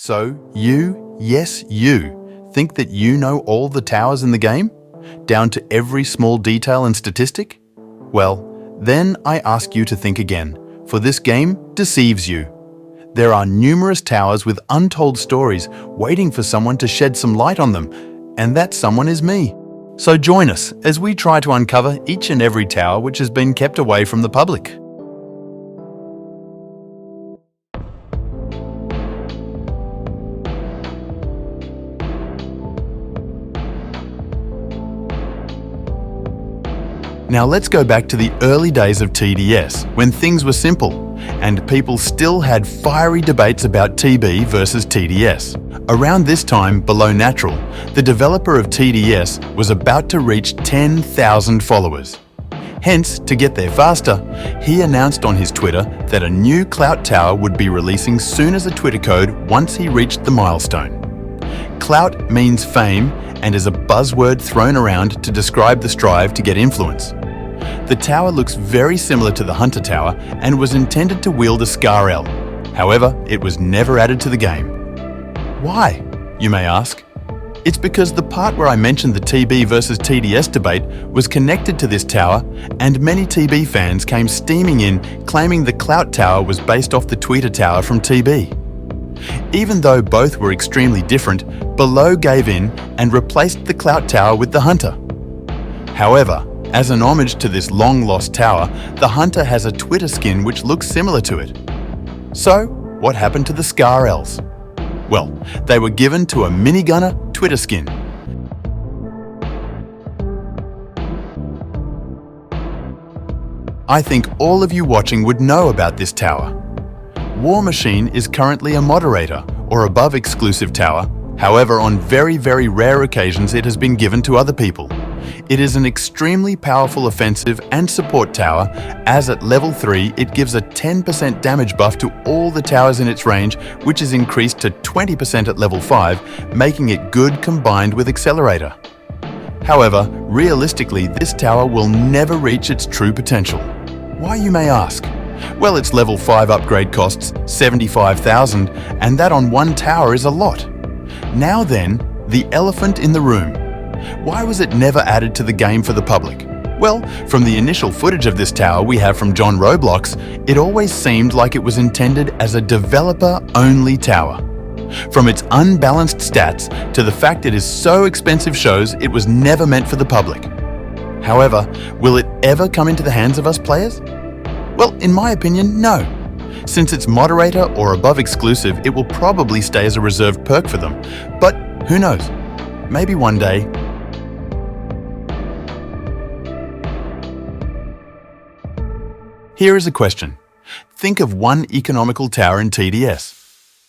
So yes you, think that you know all the towers in the game? Down to every small detail and statistic? Well, then I ask you to think again, for this game deceives you. There are numerous towers with untold stories waiting for someone to shed some light on them, and that someone is me. So join us as we try to uncover each and every tower which has been kept away from the public. Now let's go back to the early days of TDS, when things were simple, and people still had fiery debates about TB versus TDS. Around this time, below Natural, the developer of TDS was about to reach 10,000 followers. Hence, to get there faster, he announced on his Twitter that a new Clout Tower would be releasing soon as a Twitter code once he reached the milestone. Clout means fame and is a buzzword thrown around to describe the strive to get influence. The tower looks very similar to the Hunter Tower and was intended to wield a Scar L. However, it was never added to the game. Why, you may ask? It's because the part where I mentioned the TB versus TDS debate was connected to this tower, and many TB fans came steaming in claiming the Clout Tower was based off the Tweeter Tower from TB. Even though both were extremely different, Below gave in and replaced the Clout Tower with the Hunter. However, as an homage to this long-lost tower, the Hunter has a Twitter skin which looks similar to it. So, what happened to the Scar Ls? Well, they were given to a minigunner Twitter skin. I think all of you watching would know about this tower. War Machine is currently a moderator or above exclusive tower. However, on very rare occasions it has been given to other people. It is an extremely powerful offensive and support tower, as at level 3 it gives a 10% damage buff to all the towers in its range, which is increased to 20% at level 5, making it good combined with Accelerator. However, realistically this tower will never reach its true potential. Why, you may ask? Well, its level 5 upgrade costs 75,000, and that on one tower is a lot. Now then, the elephant in the room. Why was it never added to the game for the public? Well, from the initial footage of this tower we have from John Roblox, it always seemed like it was intended as a developer-only tower. From its unbalanced stats to the fact it is so expensive shows it was never meant for the public. However, will it ever come into the hands of us players? Well, in my opinion, no. Since it's moderator or above exclusive, it will probably stay as a reserved perk for them. But who knows? Maybe one day. Here is a question. Think of one economical tower in TDS.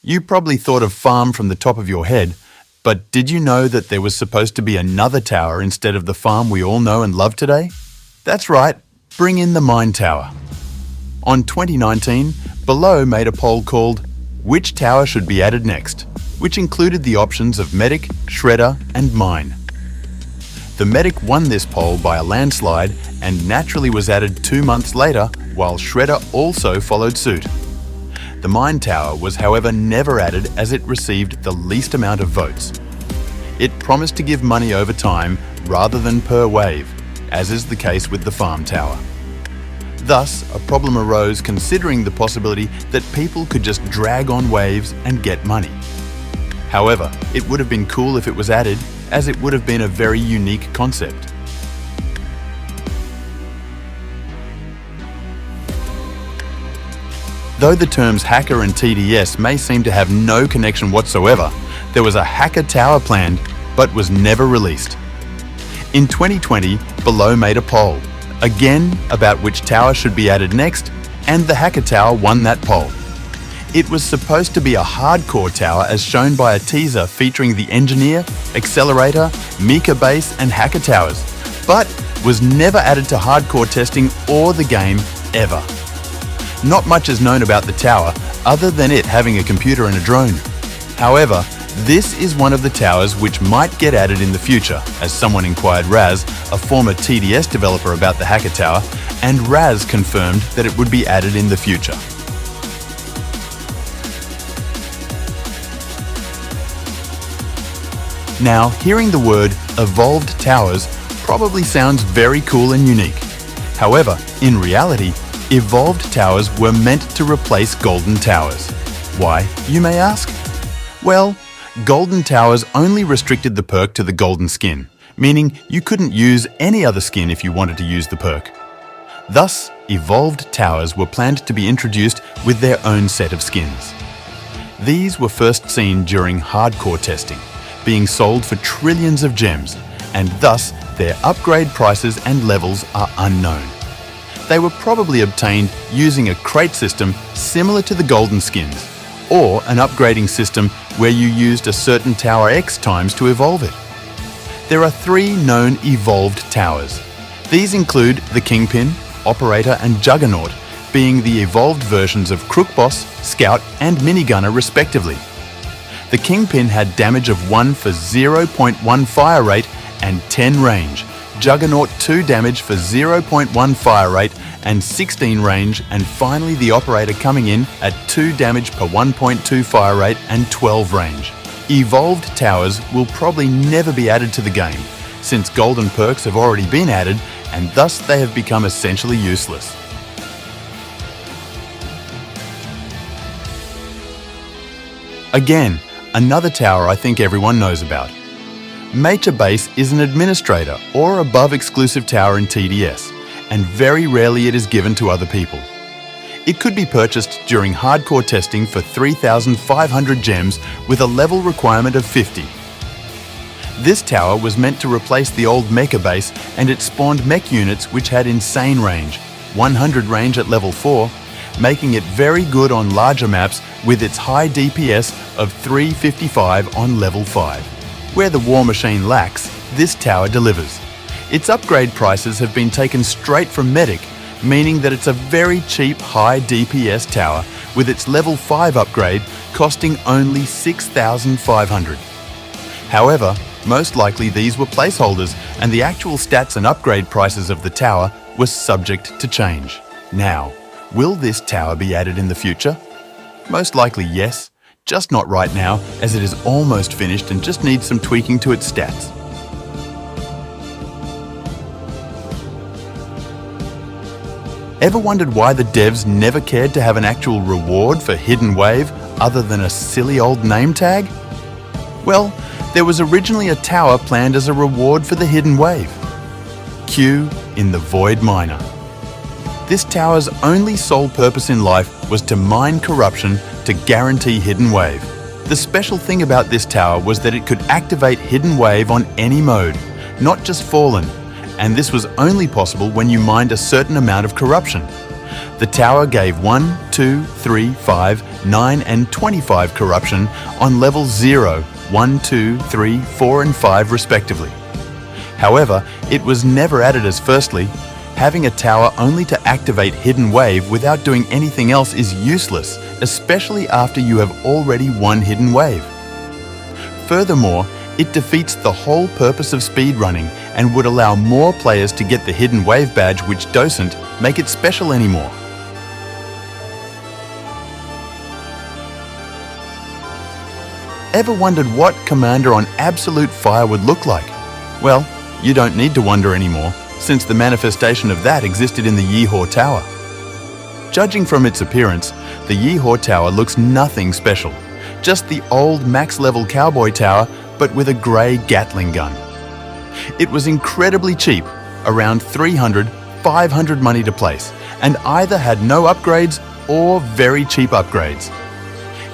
You probably thought of Farm from the top of your head, but did you know that there was supposed to be another tower instead of the Farm we all know and love today? That's right, bring in the Mine Tower. On 2019, Below made a poll called "Which Tower Should Be Added Next?", which included the options of Medic, Shredder and Mine. The Medic won this poll by a landslide and naturally was added 2 months later, while Shredder also followed suit. The Mine Tower was however never added as it received the least amount of votes. It promised to give money over time rather than per wave, as is the case with the Farm Tower. Thus, a problem arose considering the possibility that people could just drag on waves and get money. However, it would have been cool if it was added, as it would have been a very unique concept. Though the terms hacker and TDS may seem to have no connection whatsoever, there was a hacker tower planned, but was never released. In 2020, Below made a poll, again about which tower should be added next, and the Hacker Tower won that poll. It was supposed to be a hardcore tower as shown by a teaser featuring the Engineer, Accelerator, Mecha Base and Hacker Towers, but was never added to hardcore testing or the game ever. Not much is known about the tower other than it having a computer and a drone. However, this is one of the towers which might get added in the future, as someone inquired Raz, a former TDS developer, about the Hacker Tower, and Raz confirmed that it would be added in the future. Now, hearing the word evolved towers probably sounds very cool and unique. However, in reality, evolved towers were meant to replace golden towers. Why, you may ask? Well, golden towers only restricted the perk to the golden skin, meaning you couldn't use any other skin if you wanted to use the perk. Thus, evolved towers were planned to be introduced with their own set of skins. These were first seen during hardcore testing, being sold for trillions of gems, and thus their upgrade prices and levels are unknown. They were probably obtained using a crate system similar to the golden skins, or an upgrading system where you used a certain tower X times to evolve it. There are 3 known evolved towers. These include the Kingpin, Operator and Juggernaut, being the evolved versions of Crook Boss, Scout and Minigunner respectively. The Kingpin had damage of 1 for 0.1 fire rate and 10 range, Juggernaut 2 damage for 0.1 fire rate and 16 range, and finally the Operator coming in at 2 damage per 1.2 fire rate and 12 range. Evolved towers will probably never be added to the game, since golden perks have already been added and thus they have become essentially useless. Again, another tower I think everyone knows about. Mecha Base is an administrator or above exclusive tower in TDS, and very rarely it is given to other people. It could be purchased during hardcore testing for 3,500 gems with a level requirement of 50. This tower was meant to replace the old Mecha Base, and it spawned mech units which had insane range, 100 range at level 4, making it very good on larger maps with its high DPS of 355 on level 5. Where the War Machine lacks, this tower delivers. Its upgrade prices have been taken straight from Medic, meaning that it's a very cheap high DPS tower with its level 5 upgrade costing only 6,500. However, most likely these were placeholders and the actual stats and upgrade prices of the tower were subject to change. Now, will this tower be added in the future? Most likely yes, just not right now as it is almost finished and just needs some tweaking to its stats. Ever wondered why the devs never cared to have an actual reward for Hidden Wave other than a silly old name tag? Well, there was originally a tower planned as a reward for the Hidden Wave. Q in the Void Miner. This tower's only sole purpose in life was to mine corruption to guarantee Hidden Wave. The special thing about this tower was that it could activate Hidden Wave on any mode, not just Fallen, and this was only possible when you mined a certain amount of corruption. The tower gave 1, 2, 3, 5, 9 and 25 corruption on levels 0, 1, 2, 3, 4 and 5 respectively. However, it was never added as firstly. Having a tower only to activate Hidden Wave without doing anything else is useless, especially after you have already won Hidden Wave. Furthermore, it defeats the whole purpose of speedrunning and would allow more players to get the Hidden Wave badge which doesn't make it special anymore. Ever wondered what Commander on Absolute Fire would look like? Well, you don't need to wonder anymore, since the manifestation of that existed in the Yeehaw Tower. Judging from its appearance, the Yeehaw Tower looks nothing special, just the old max-level cowboy tower but with a grey Gatling gun. It was incredibly cheap, around 300, 500 money to place, and either had no upgrades or very cheap upgrades.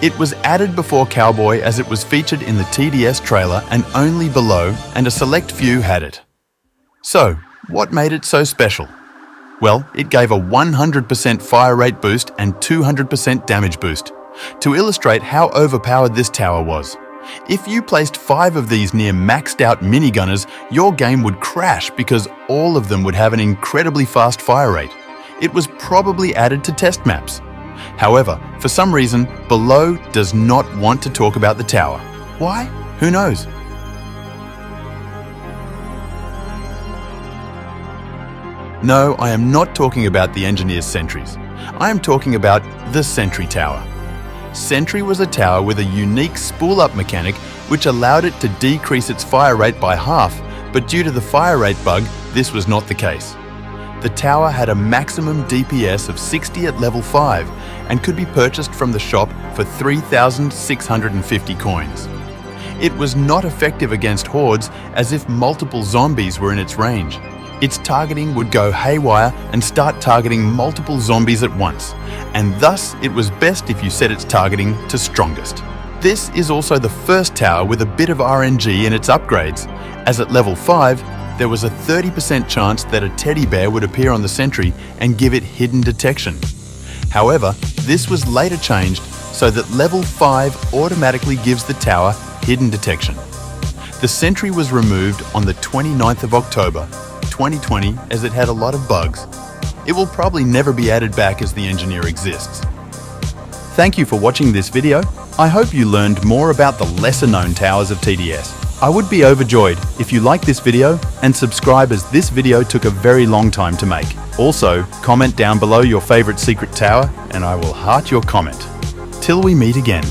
It was added before Cowboy as it was featured in the TDS trailer and only below, and a select few had it. So, what made it so special? Well, it gave a 100% fire rate boost and 200% damage boost. To illustrate how overpowered this tower was, if you placed 5 of these near maxed out minigunners, your game would crash because all of them would have an incredibly fast fire rate. It was probably added to test maps. However, for some reason, Below does not want to talk about the tower. Why? Who knows? No, I am not talking about the Engineer's sentries. I am talking about the Sentry Tower. Sentry was a tower with a unique spool-up mechanic which allowed it to decrease its fire rate by half, but due to the fire rate bug, this was not the case. The tower had a maximum DPS of 60 at level 5 and could be purchased from the shop for 3,650 coins. It was not effective against hordes, as if multiple zombies were in its range. Its targeting would go haywire and start targeting multiple zombies at once, and thus it was best if you set its targeting to strongest. This is also the first tower with a bit of RNG in its upgrades, as at level 5, there was a 30% chance that a teddy bear would appear on the sentry and give it hidden detection. However, this was later changed so that level 5 automatically gives the tower hidden detection. The sentry was removed on the 29th of October, 2020, as it had a lot of bugs. It will probably never be added back as the engineer exists. Thank you for watching this video. I hope you learned more about the lesser known towers of TDS. I would be overjoyed if you like this video and subscribe, as this video took a very long time to make. Also, comment down below your favorite secret tower and I will heart your comment. Till we meet again.